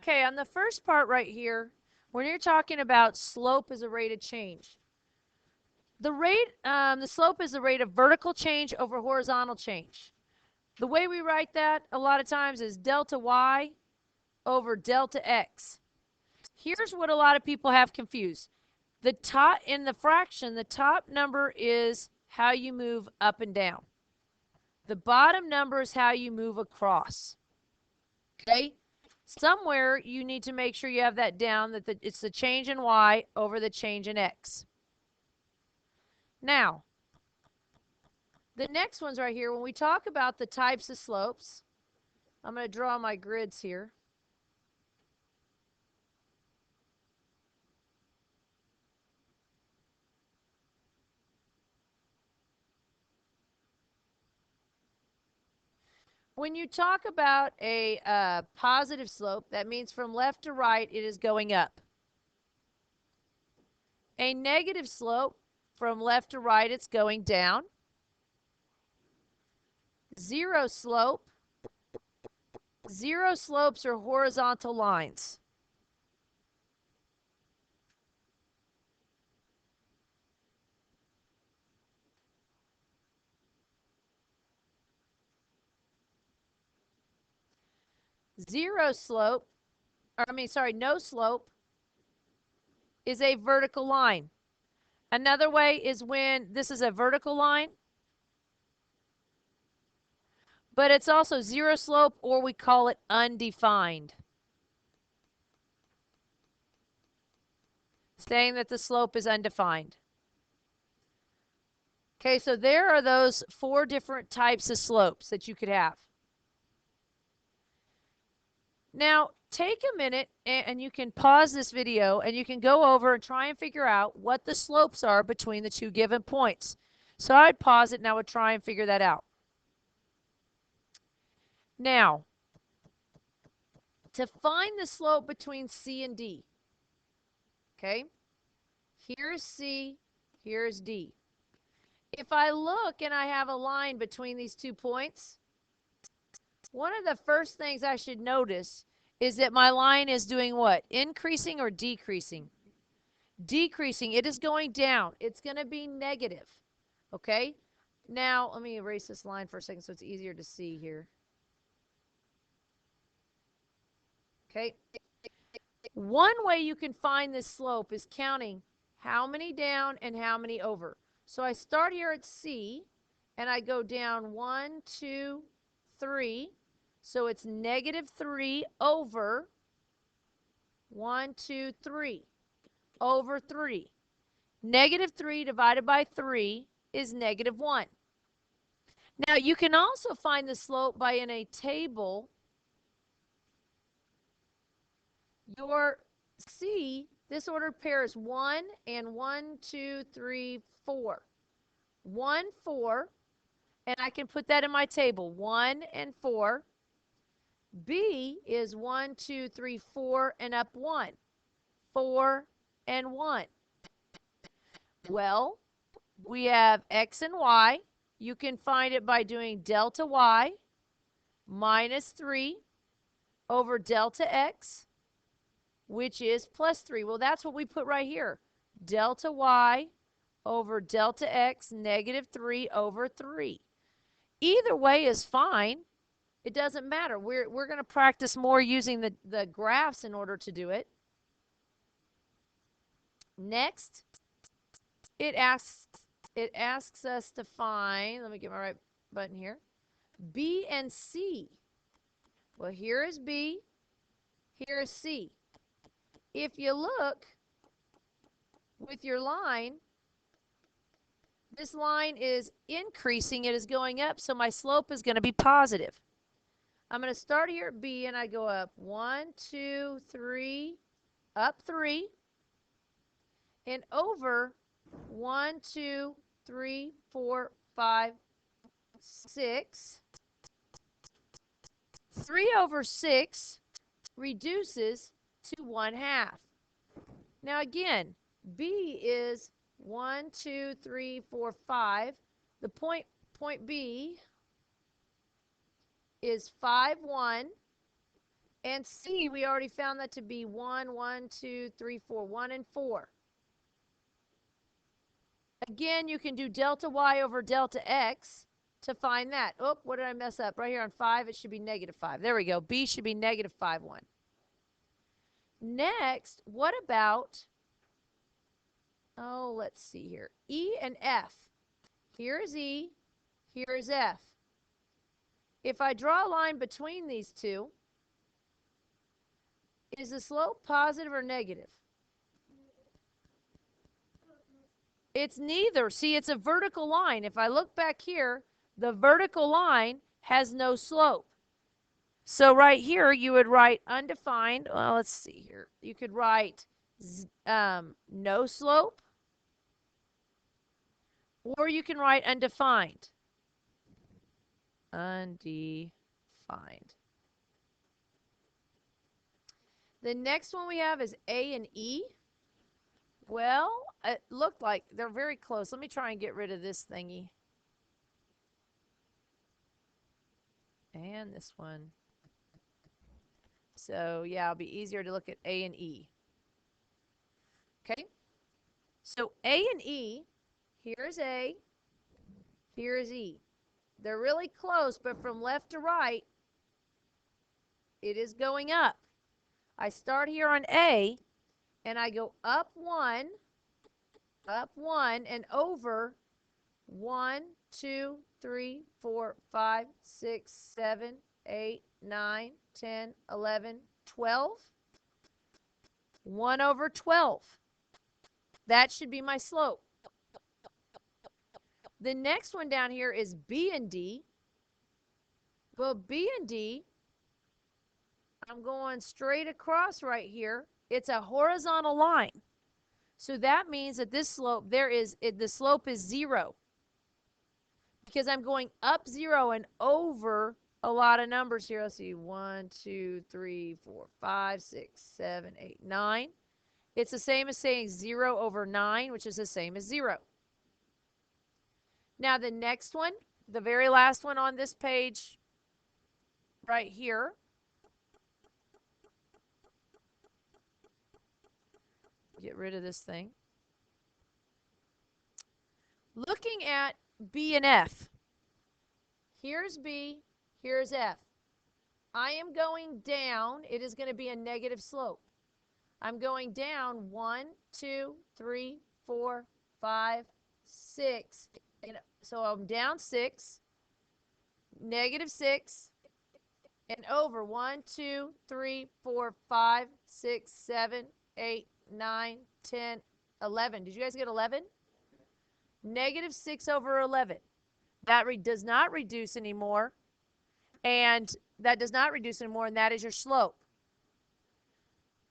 Okay, on the first part right here, when you're talking about slope as a rate of change, the slope is the rate of vertical change over horizontal change. The way we write that a lot of times is delta y over delta x. Here's what a lot of people have confused. The top in the fraction, the top number is how you move up and down. The bottom number is how you move across. Okay? Somewhere you need to make sure you have that down, that it's the change in y over the change in x. Now, the next one's right here. When we talk about the types of slopes, I'm going to draw my grids here. When you talk about a positive slope, that means from left to right, it is going up. A negative slope, from left to right, it's going down. Zero slope. Zero slopes are horizontal lines. No slope is a vertical line. Another way is when this is a vertical line, but it's also zero slope, or we call it undefined. Saying that the slope is undefined. Okay, so there are those 4 different types of slopes that you could have. Now, take a minute and you can pause this video and you can go over and try and figure out what the slopes are between the 2 given points. So I'd pause it and I would try and figure that out. Now, to find the slope between C and D, okay, here's C, here's D. If I look and I have a line between these 2 points, one of the first things I should notice is that my line is doing what? Increasing or decreasing? Decreasing. It is going down. It's going to be negative. Okay? Now, let me erase this line for a second so it's easier to see here. Okay? One way you can find this slope is counting how many down and how many over. So I start here at C, and I go down 1, 2, 3. So it's negative 3 over 1, 2, 3 over 3. Negative 3 divided by 3 is negative 1. Now, you can also find the slope by in a table. Your C, this ordered pair is 1 and 1, 2, 3, 4. 1, 4, and I can put that in my table. 1 and 4. B is 1, 2, 3, 4, and up 1. 4 and 1. Well, we have X and Y. You can find it by doing delta Y minus 3 over delta X, which is plus 3. Well, that's what we put right here. Delta Y over delta X, negative 3 over 3. Either way is fine. It doesn't matter. We're going to practice more using the graphs in order to do it. Next, it asks us to find, let me get my right button here, B and C. Well, here is B, here is C. If you look with your line, this line is increasing, it is going up, so my slope is going to be positive. I'm going to start here at B and I go up 1, 2, 3, up 3, and over 1, 2, 3, 4, 5, 6. 3 over 6 reduces to 1/2. Now again, B is 1, 2, 3, 4, 5. The point B is 5, 1. And C, we already found that to be 1, 1, 2, 3, 4. 1 and 4. Again, you can do delta y over delta x to find that. Oh, what did I mess up? Right here on 5, it should be negative 5. There we go. B should be negative 5, 1. Next, what about, oh, let's see here. E and F. Here is E. Here is F. If I draw a line between these two, is the slope positive or negative? It's neither. See, it's a vertical line. If I look back here, the vertical line has no slope. So right here, you would write undefined. Well, let's see here. You could write no slope, or you can write undefined. Undefined. The next one we have is A and E. Well, it looked like they're very close. Let me try and get rid of this thingy. And this one. So, yeah, it'll be easier to look at A and E. Okay? So, A and E, here's A, here's E. They're really close, but from left to right, it is going up. I start here on A, and I go up 1, and over 1, 2, 3, 4, 5, 6, 7, 8, 9, 10, 11, 12. 1 over 12. That should be my slope. The next one down here is B and D. Well, B and D, I'm going straight across right here. It's a horizontal line. So that means that this slope, the slope is 0. Because I'm going up 0 and over a lot of numbers here. Let's see, 1, 2, 3, 4, 5, 6, 7, 8, 9. It's the same as saying 0 over 9, which is the same as 0. Now the next one, the very last one on this page right here, get rid of this thing. Looking at B and F. Here's B, here's F. I am going down. It is going to be a negative slope. I'm going down 1, 2, 3, 4, 5, 6. And so I'm down 6, negative 6, and over 1, 2, 3, 4, 5, 6, 7, 8, 9, 10, 11. Did you guys get 11? Negative 6 over 11. That does not reduce anymore. And that does not reduce anymore, and that is your slope.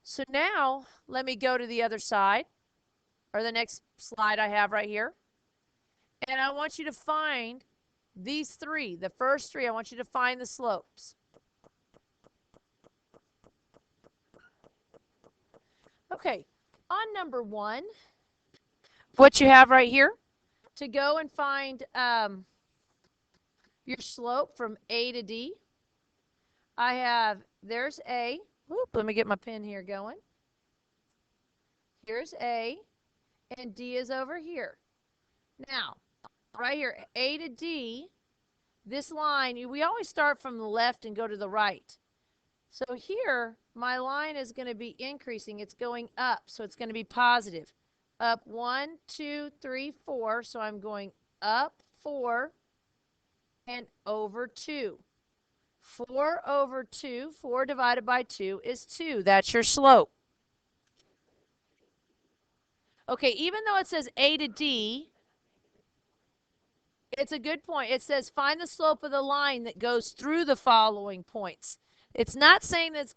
So now, let me go to the other side, or the next slide I have right here. And I want you to find these three. The first three, I want you to find the slopes. Okay, on number 1, what you have right here, to go and find your slope from A to D, I have, there's A. Whoop, let me get my pen here going. Here's A, and D is over here. Now, right here, A to D, this line, we always start from the left and go to the right. So here, my line is going to be increasing. It's going up, so it's going to be positive. Up 1, 2, 3, 4. So I'm going up 4 and over 2. 4 over 2, 4 divided by 2 is 2. That's your slope. Okay, even though it says A to D, it's a good point. It says find the slope of the line that goes through the following points. It's not saying that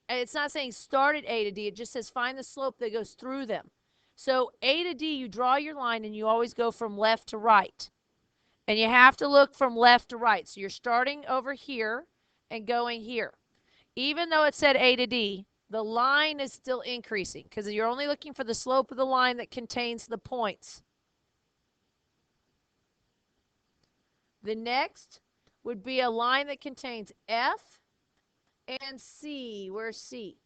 it's not saying start at A to D. It just says find the slope that goes through them. So A to D, you draw your line and you always go from left to right. And you have to look from left to right. So you're starting over here and going here. Even though it said A to D, the line is still increasing because you're only looking for the slope of the line that contains the points. The next would be a line that contains F and C. Where's C?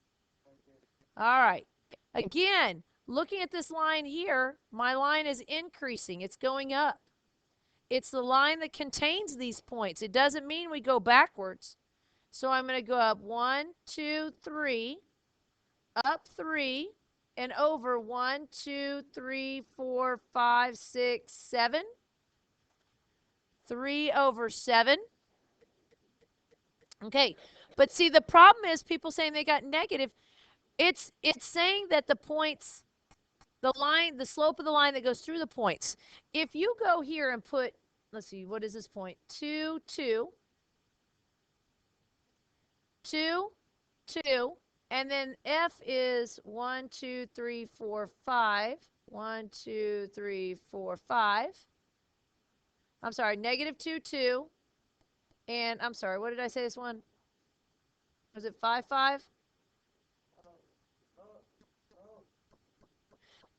All right. Again, looking at this line here, my line is increasing. It's going up. It's the line that contains these points. It doesn't mean we go backwards. So I'm going to go up 1, 2, 3, up 3, and over 1, 2, 3, 4, 5, 6, 7. 3 over 7. Okay, but see, the problem is people saying they got negative. It's saying that the points, the slope of the line that goes through the points. If you go here and put, let's see, what is this point? 2, 2, 2, 2, and then F is 1, 2, 3, 4, 5. 1, 2, 3, 4, 5. I'm sorry, negative 2, 2. And I'm sorry, what did I say this one? Was it 5, 5?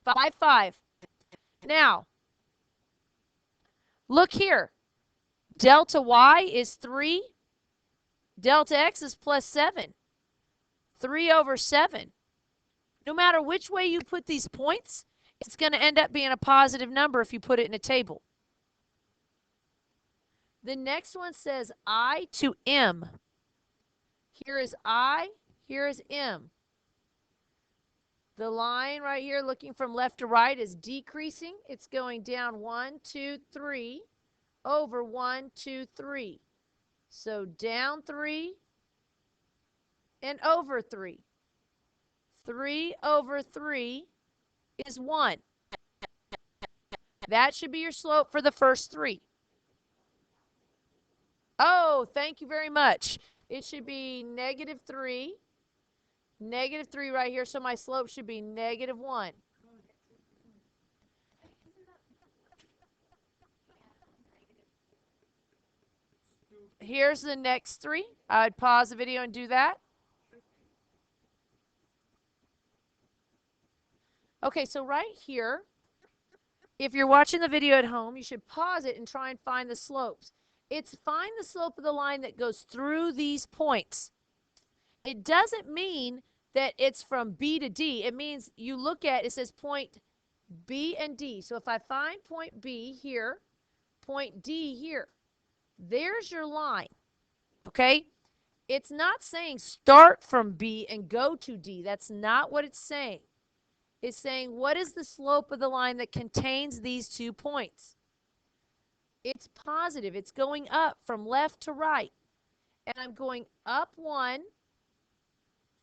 5, 5. Now, look here. Delta y is 3. Delta x is plus 7. 3 over 7. No matter which way you put these points, it's going to end up being a positive number if you put it in a table. The next one says I to m. Here is I, here is m. The line right here looking from left to right is decreasing. It's going down 1, 2, 3 over 1, 2, 3. So down 3 and over 3. 3 over 3 is 1. That should be your slope for the first 3. Oh, thank you very much. It should be negative 3. Negative 3 right here, so my slope should be negative 1. Here's the next 3. I'd pause the video and do that. Okay, so right here, if you're watching the video at home, you should pause it and try and find the slopes. It's find the slope of the line that goes through these points. It doesn't mean that it's from B to D. It means you look at, it says point B and D. So if I find point B here, point D here, there's your line, okay? It's not saying start from B and go to D. That's not what it's saying. It's saying what is the slope of the line that contains these 2 points? It's positive. It's going up from left to right. And I'm going up 1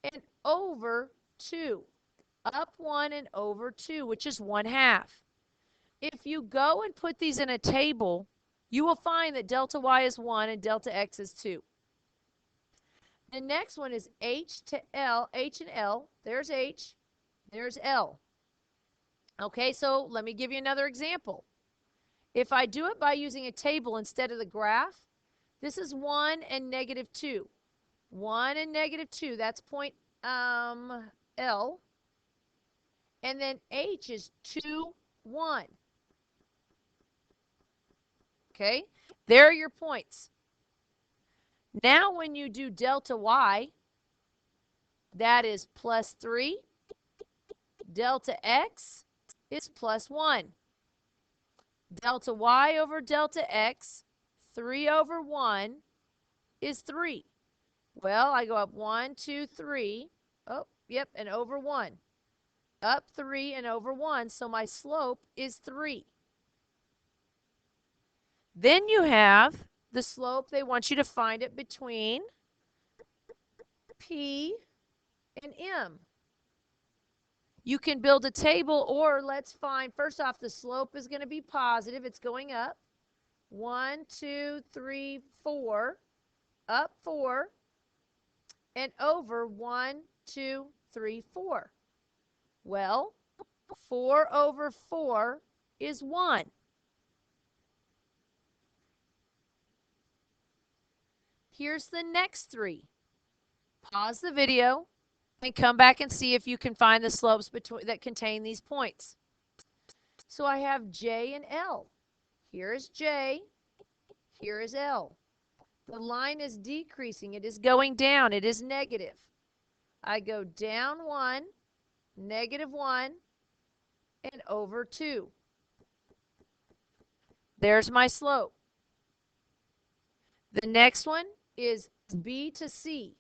and over 2. Up 1 and over 2, which is 1/2. If you go and put these in a table, you will find that delta y is 1 and delta x is 2. The next one is H to L, H and L. There's H, there's L. Okay, so let me give you another example. If I do it by using a table instead of the graph, this is 1 and negative 2. 1 and negative 2, that's point L. And then H is 2, 1. Okay, there are your points. Now when you do delta y, that is plus 3. Delta x is plus 1. Delta y over delta x, 3 over 1 is 3. Well, I go up 1, 2, 3. Oh, yep, and over 1. Up 3 and over 1, so my slope is 3. Then you have the slope. They want you to find it between P and M. You can build a table, or let's find, first off, the slope is going to be positive. It's going up. 1, 2, 3, 4. Up 4. And over 1, 2, 3, 4. Well, 4 over 4 is 1. Here's the next 3. Pause the video and come back and see if you can find the slopes that contain these points. So I have J and L. Here is J. Here is L. The line is decreasing. It is going down. It is negative. I go down 1, negative 1, and over 2. There's my slope. The next one is B to C.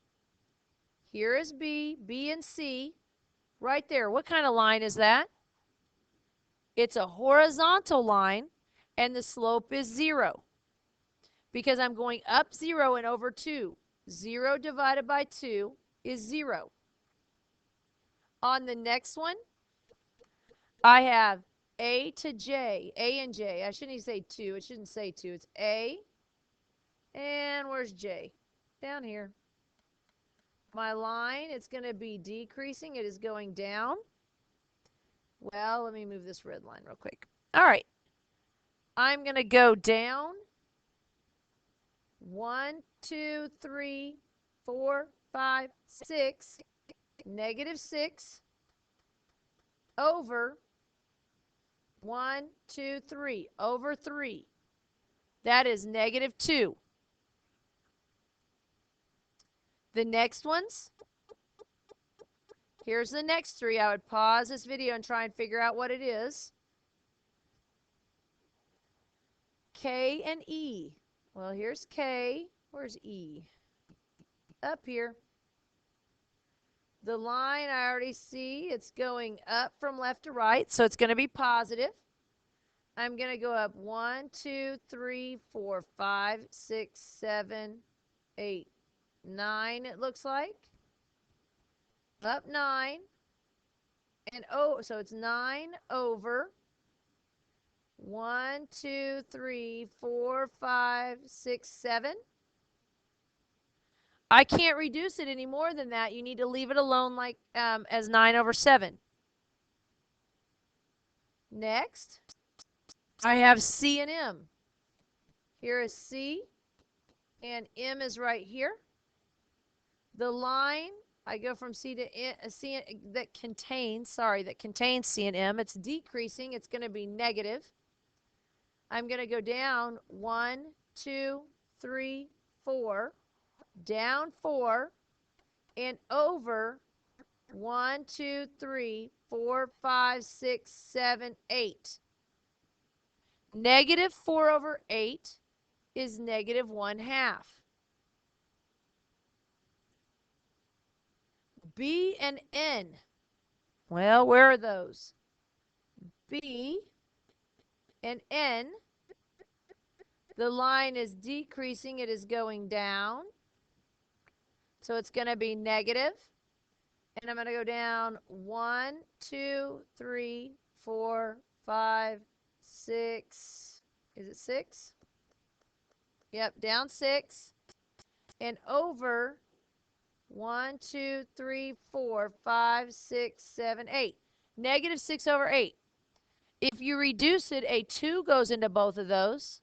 Here is B, B and C, right there. What kind of line is that? It's a horizontal line, and the slope is 0 because I'm going up 0 and over 2. 0 divided by 2 is 0. On the next one, I have A to J, A and J. I shouldn't even say 2. It shouldn't say 2. It's A, and where's J? Down here. My line, it's going to be decreasing. It is going down. Well, let me move this red line real quick. All right. I'm going to go down 1, 2, 3, 4, 5, 6, negative 6 over 1, 2, 3, over 3. That is negative 2. The next ones, here's the next 3. I would pause this video and try and figure out what it is. K and E. Well, here's K. Where's E? Up here. The line I already see, it's going up from left to right, so it's going to be positive. I'm going to go up 1, 2, 3, 4, 5, 6, 7, 8, 9, it looks like. Up 9. And so it's 9 over 1, 2, 3, 4, 5, 6, 7. I can't reduce it any more than that. You need to leave it alone like as 9 over 7. Next, I have C and M. Here is C, and M is right here. The line, I go from C to M, C that contains C and M. It's decreasing. It's going to be negative. I'm going to go down 1, 2, 3, 4, down 4, and over 1, 2, 3, 4, 5, 6, 7, 8. Negative 4 over 8 is negative 1/2. B and N. Well, where are those? B and N. The line is decreasing. It is going down. So it's going to be negative. And I'm going to go down 1, 2, 3, 4, 5, 6. Is it 6? Yep, down 6. And over 1, 2, 3, 4, 5, 6, 7, 8. Negative 6 over 8. If you reduce it, a 2 goes into both of those.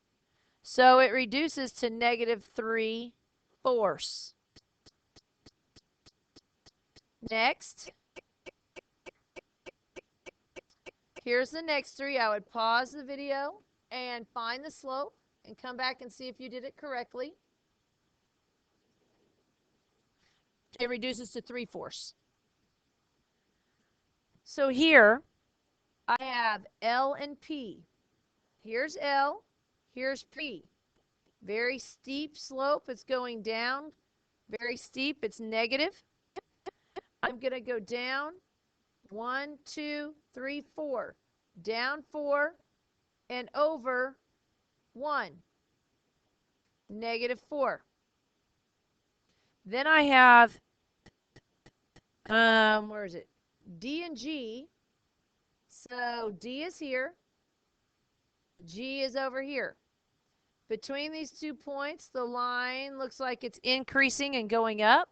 So it reduces to negative 3/4. Next, here's the next 3. I would pause the video and find the slope and come back and see if you did it correctly. It reduces to 3/4. So here I have L and P. Here's L, here's P. Very steep slope. It's going down. Very steep. It's negative. I'm going to go down 1, 2, 3, 4. Down 4 and over 1. Negative 4. Then I have, where is it? D and G. So D is here. G is over here. Between these 2 points, the line looks like it's increasing and going up.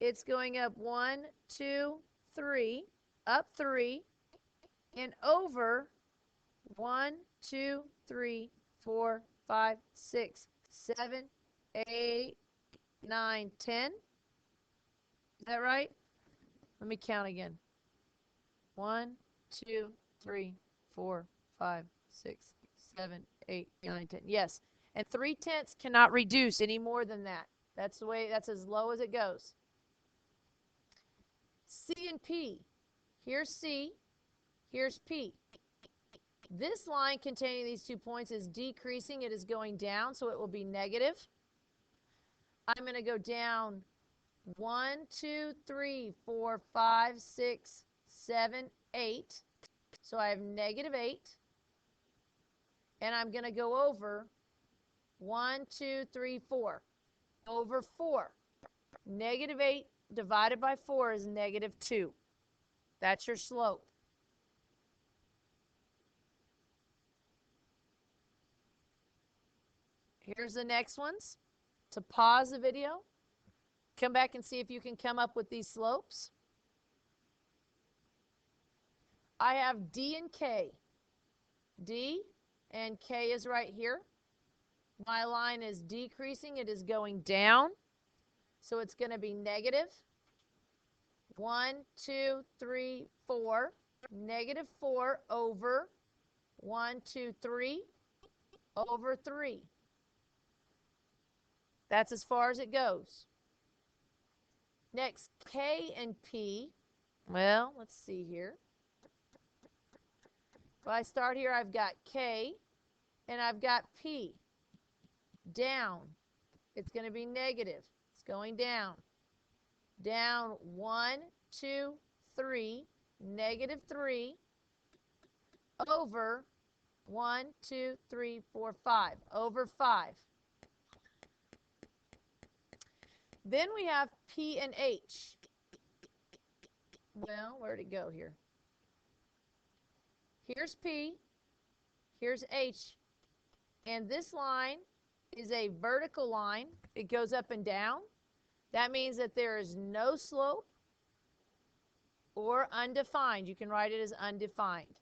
It's going up 1, 2, 3, up 3, and over 1, 2, 3, 4, 5, 6, 7, 8, 9, 10. Is that right? Let me count again. 1, 2, 3, 4, 5, 6, 7, 8, 9, 10. Yes. And 3/10 cannot reduce any more than that. That's the way, that's as low as it goes. C and P. Here's C, here's P. This line containing these 2 points is decreasing. It is going down, so it will be negative. I'm going to go down 1, 2, 3, 4, 5, 6, 7, 8. So I have -8. And I'm going to go over 1, 2, 3, 4. Over 4. -8 divided by 4 is -2. That's your slope. Here's the next ones. To pause the video, come back and see if you can come up with these slopes. I have D and K. D and K is right here. My line is decreasing. It is going down. So it's going to be negative. 1, 2, 3, 4. -4 over 1, 2, 3 over 3. That's as far as it goes. Next, K and P. Well, let's see here. If I start here, I've got K and I've got P. Down. It's going to be negative. It's going down. Down 1, 2, 3, -3 over 1, 2, 3, 4, 5. Over 5. Then we have P and H. Well, where'd it go here? Here's P, here's H, and this line is a vertical line. It goes up and down. That means that there is no slope or undefined. You can write it as undefined.